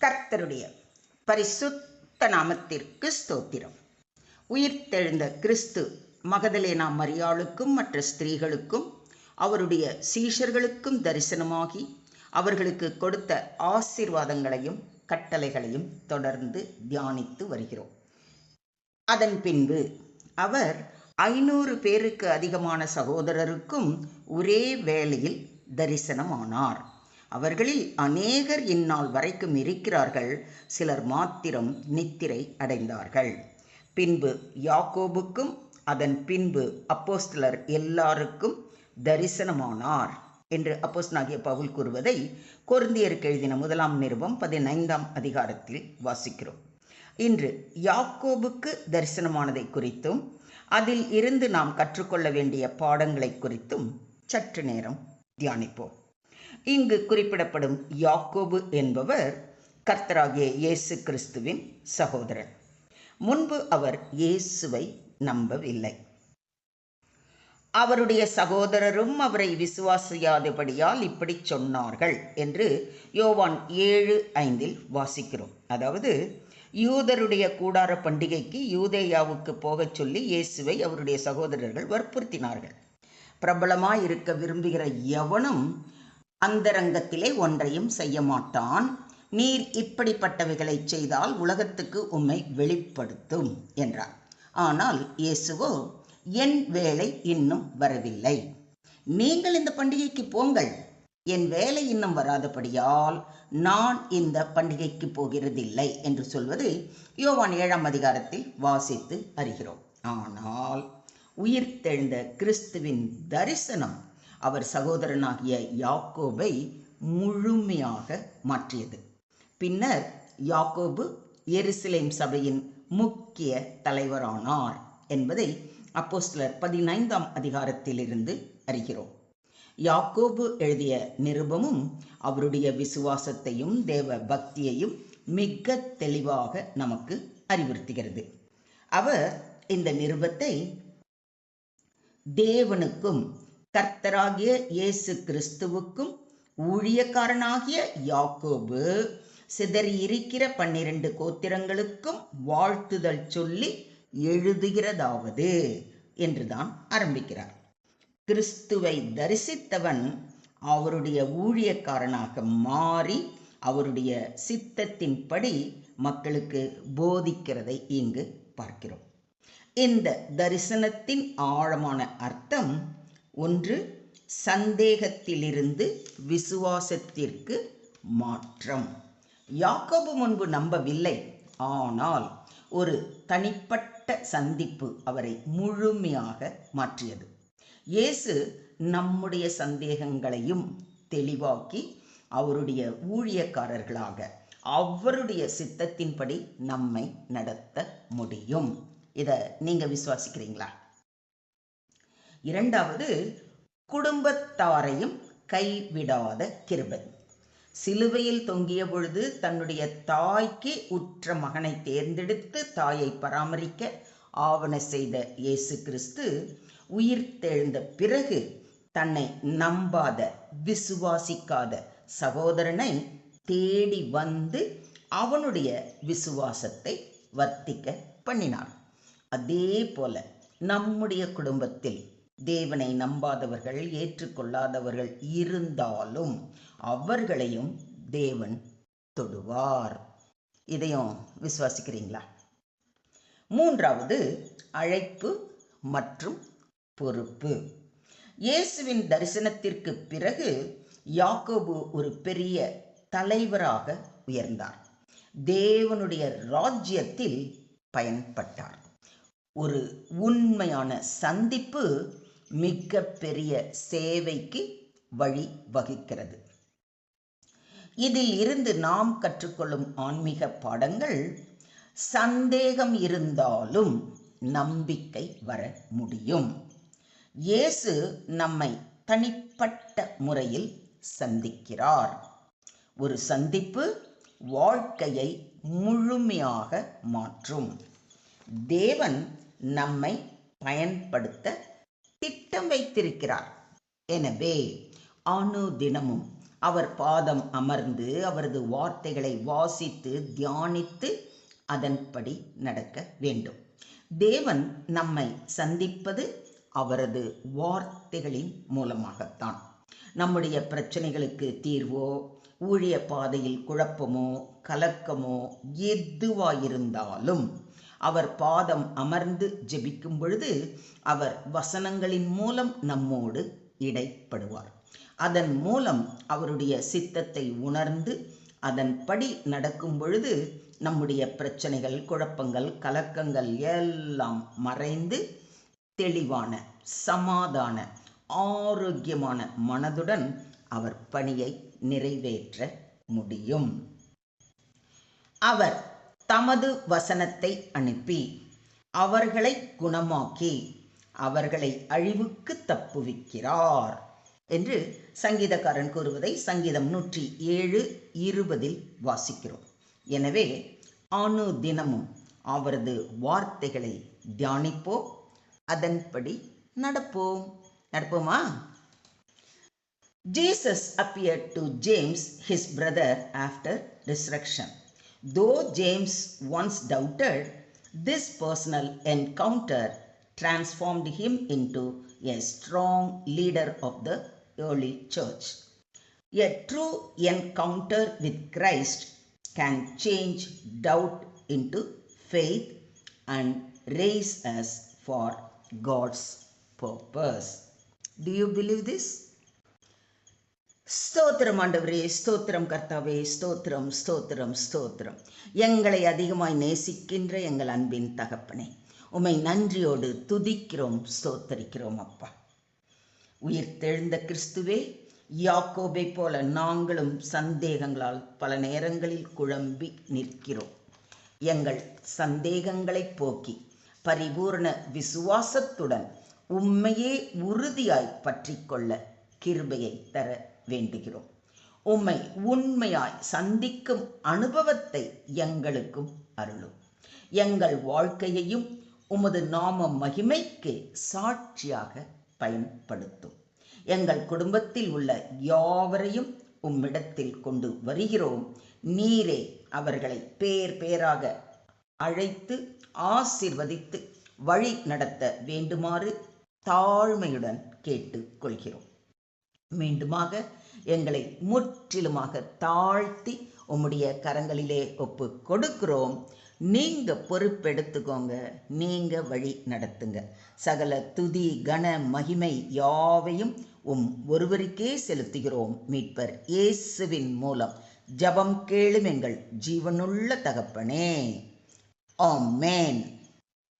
கர்த்தருடைய பரிசுத்த நாமத்திற்கு ஸ்தோத்திரம். உயிர்த்தெழுந்த கிறிஸ்து மகதலேனா மரியாளுக்கும் மற்ற ஸ்திரீகளுக்கும் அவருடைய சீஷர்களுக்கும் தரிசனமாகி அவர்களுக்கு கொடுத்த ஆசீர்வாதங்களையும் கட்டளைகளையும் தொடர்ந்து தியானித்து வருகிறோம். அதன் பின்பு அவர் 500 பேருக்கு அதிகமான சகோதரருக்கும் ஒரே வேளையில் தரிசனமானார். அவர்களில் அநேகர் இந்நாள் வரைக்கும் இருக்கிறார்கள், சிலர் மாத்திரம் நித்திரை அடைந்தார்கள். பின்பு யாக்கோபுக்கும் அதன் பின்பு அப்போஸ்தலர் எல்லாருக்கும் தரிசனமானார் என்று அப்போஸ்தலனாகிய பவுல் கூறுவதை கொரிந்தியருக்கு எழுதின 1 நிருபம் 15 அதிகாரத்தில் வாசிக்கிறோம். இன்று யாக்கோபுக்கு தரிசனமானதை குறித்தும் அதில் இருந்து நாம் கற்றுக்கொள்ள வேண்டிய பாடங்களை குறித்தும் சற்று நேரம் தியானிப்போம். இங்கு குறிப்பிடப்படும் யாக்கோபு என்பவர் கர்த்தராகிய இயேசு கிறிஸ்துவின் சகோதரன். முன்பு அவர் இயேசுவை நம்பவில்லை. அவருடைய சகோதரரும் அவரை விசுவாசியாதபடியால் இப்படி சொன்னார்கள் என்று யோவான் 7:5 வாசிக்கிறோம். அதாவது, யூதருடைய கூடார பண்டிகைக்கு யூதேயாவுக்கு போகச் சொல்லி இயேசுவை அவருடைய சகோதரர்கள் வற்புறுத்தினார்கள். பிரபலமாய் இருக்க விரும்புகிற எவனும் அந்தரங்கத்திலே ஒன்றையும் செய்ய மாட்டான். நீர் இப்படிப்பட்டவைகளை செய்தால் உலகத்துக்கு உம்மை வெளிப்படுத்தும் என்றார். ஆனால் இயேசுவோ, என் வேலை இன்னும் வரவில்லை, நீங்கள் இந்த பண்டிகைக்கு போங்கள், என் வேலை இன்னும் வராதபடியால் நான் இந்த பண்டிகைக்கு போகிறதில்லை என்று சொல்வது யோவான் 7 அதிகாரத்தில் வாசித்து அறிகிறோம். ஆனால் உயிர்த்தெழுந்த கிறிஸ்துவின் தரிசனம் அவர் சகோதரனாகிய யாக்கோபை முழுமையாக மாற்றியது. பின்னர் யாக்கோபு எருசலேம் சபையின் முக்கிய தலைவரானார் என்பதை அப்போஸ்தலர் 15 அதிகாரத்திலிருந்து அறிகிறோம். யாக்கோபு எழுதிய நிருபமும் அவருடைய விசுவாசத்தையும் தேவ பக்தியையும் மிக தெளிவாக நமக்கு அறிவுறுத்துகிறது. அவர் இந்த நிருபத்தை தேவனுக்கும் கர்த்தராகிய இயேசு கிறிஸ்துவுக்கும் ஊழியக்காரனாகிய யாக்கோபு சிதறியிருக்கிற 12 கோத்திரங்களுக்கும் வாழ்த்துதல் சொல்லி எழுதுகிறதாவது என்றுதான் ஆரம்பிக்கிறார். கிறிஸ்துவை தரிசித்தவன் அவருடைய ஊழியக்காரனாக மாறி அவருடைய சித்தத்தின்படி மக்களுக்கு போதிக்கிறதை இங்கு பார்க்கிறோம். இந்த தரிசனத்தின் ஆழமான அர்த்தம், ஒன்று, சந்தேகத்திலிருந்து விசுவாசத்திற்கு மாற்றம். யாக்கோபு முன்பு நம்பவில்லை, ஆனால் ஒரு தனிப்பட்ட சந்திப்பு அவரை முழுமையாக மாற்றியது. இயேசு நம்முடைய சந்தேகங்களையும் தெளிவாக்கி அவருடைய ஊழியக்காரர்களாக அவருடைய சித்தத்தின்படி நம்மை நடத்த முடியும். இதை நீங்க விசுவாசிக்கிறீங்களா? இரண்டாவது, குடும்பத்தாரையும் கைவிடாத கிருபை. சிலுவையில் தொங்கிய பொழுது தன்னுடைய தாய்க்கு உற்ற மகனை தேர்ந்தெடுத்து தாயை பராமரிக்க ஆவண செய்த இயேசு கிறிஸ்து உயிர்த்தெழுந்த பிறகு தன்னை நம்பாத விசுவாசிக்காத சகோதரனை தேடி வந்து அவனுடைய விசுவாசத்தை வர்த்திக்க பண்ணினார். அதே போல நம்முடைய குடும்பத்தில் தேவனை நம்பாதவர்கள், ஏற்றுக்கொள்ளாதவர்கள் இருந்தாலும் அவர்களையும் தேவன் தொடுவார். இதையும் விசுவாசிக்கிறீங்களா? மூன்றாவது, அழைப்பு மற்றும் பொறுப்பு. இயேசுவின் தரிசனத்திற்கு பிறகு யாக்கோபு ஒரு பெரிய தலைவராக உயர்ந்தார். தேவனுடைய ராஜ்யத்தில் பயன்பட்டார். ஒரு உண்மையான சந்திப்பு மிக பெரிய சேவைக்கு வழி வகுக்கிறது. இதில் இருந்து நாம் கற்றுக்கொள்ளும் ஆன்மீக பாடங்கள், சந்தேகம் இருந்தாலும் நம்பிக்கை வர முடியும். இயேசு நம்மை தனிப்பட்ட முறையில் சந்திக்கிறார். ஒரு சந்திப்பு வாழ்க்கையை முழுமையாக மாற்றும். தேவன் நம்மை பயன்படுத்த திட்டம் வைத்திருக்கிறார். எனவே அனுதினமும் அவர் பாதம் அமர்ந்து அவரது வார்த்தைகளை வாசித்து தியானித்து அதன்படி நடக்க வேண்டும். தேவன் நம்மை சந்திப்பது அவரது வார்த்தைகளின் மூலமாகத்தான். நம்முடைய பிரச்சனைகளுக்கு தீர்வோ, ஊழிய பாதையில் குழப்பமோ, கலக்கமோ எதுவாயிருந்தாலும் அவர் பாதம் அமர்ந்து ஜெபிக்கும் பொழுது அவர் வசனங்களின் மூலம் நம்மோடு இடைப்படுவார். அதன் மூலம் அவருடைய சித்தத்தை உணர்ந்து அதன்படி நடக்கும் பொழுது நம்முடைய பிரச்சனைகள், குழப்பங்கள், கலக்கங்கள் எல்லாம் மறைந்து தெளிவான, சமாதான, ஆரோக்கியமான மனதுடன் அவர் பணியை நிறைவேற்ற முடியும். அவர் தமது வசனத்தை அனுப்பி அவர்களை குணமாக்கி அவர்களை அழிவுக்கு தப்புவிக்கிறார் என்று சங்கீதக்காரன் கூறுவதை சங்கீதம் 107:20 வாசிக்கிறோம். எனவே அனுதினமும் அவரது வார்த்தைகளை தியானிப்போம், அதன்படி நடப்போமா? Jesus appeared to James, his brother, after resurrection. Though James once doubted, this personal encounter transformed him into a strong leader of the early church. A true encounter with Christ can change doubt into faith and raise us for God's purpose. Do you believe this? ஸ்தோத்திரம் ஆண்டவரே, ஸ்தோத்திரம் கர்த்தாவே, ஸ்தோத்திரம் ஸ்தோத்திரம் ஸ்தோத்திரம். எங்களை அதிகமாய் நேசிக்கின்ற எங்கள் அன்பின் தகப்பனே, உம்மை நன்றியோடு துதிக்கிறோம், ஸ்தோத்தரிக்கிறோம் அப்பா. உயிர்த்தெழுந்த கிறிஸ்துவே, யாக்கோபை போல நாங்களும் சந்தேகங்களால் பல நேரங்களில் குழம்பி நிற்கிறோம். எங்கள் சந்தேகங்களை போக்கி பரிபூர்ண விசுவாசத்துடன் உம்மையே உறுதியாய் பற்றி கொள்ள கிருபையை தர வேண்டுகிறோம். உம்மை உண்மையாய் சந்திக்கும் அனுபவத்தை எங்களுக்கும் அருளும். எங்கள் வாழ்க்கையையும் உமது நாம மகிமைக்கு சாட்சியாக பயன்படுத்தும். எங்கள் குடும்பத்தில் உள்ள யாவரையும் உம்மிடத்தில் கொண்டு வருகிறோம். நீரே அவர்களை பேர் பேராக அழைத்து ஆசீர்வதித்து வழி நடத்த வேண்டுமாறு தாழ்மையுடன் கேட்டுக்கொள்கிறோம். மீண்டுமாக எங்களை முற்றிலுமாக தாழ்த்தி உம்முடைய கரங்களிலே ஒப்பு கொடுக்கிறோம். நீங்க பொறுப்பெடுத்துக்கோங்க, நீங்க வழி நடத்துங்க. சகல துதி கன மகிமை யாவையும் ஒருவருக்கே செலுத்துகிறோம். மீட்பர் இயேசுவின் மூலம் ஜெபம் கேளும் எங்கள் ஜீவனுள்ள தகப்பனே. ஆமென்.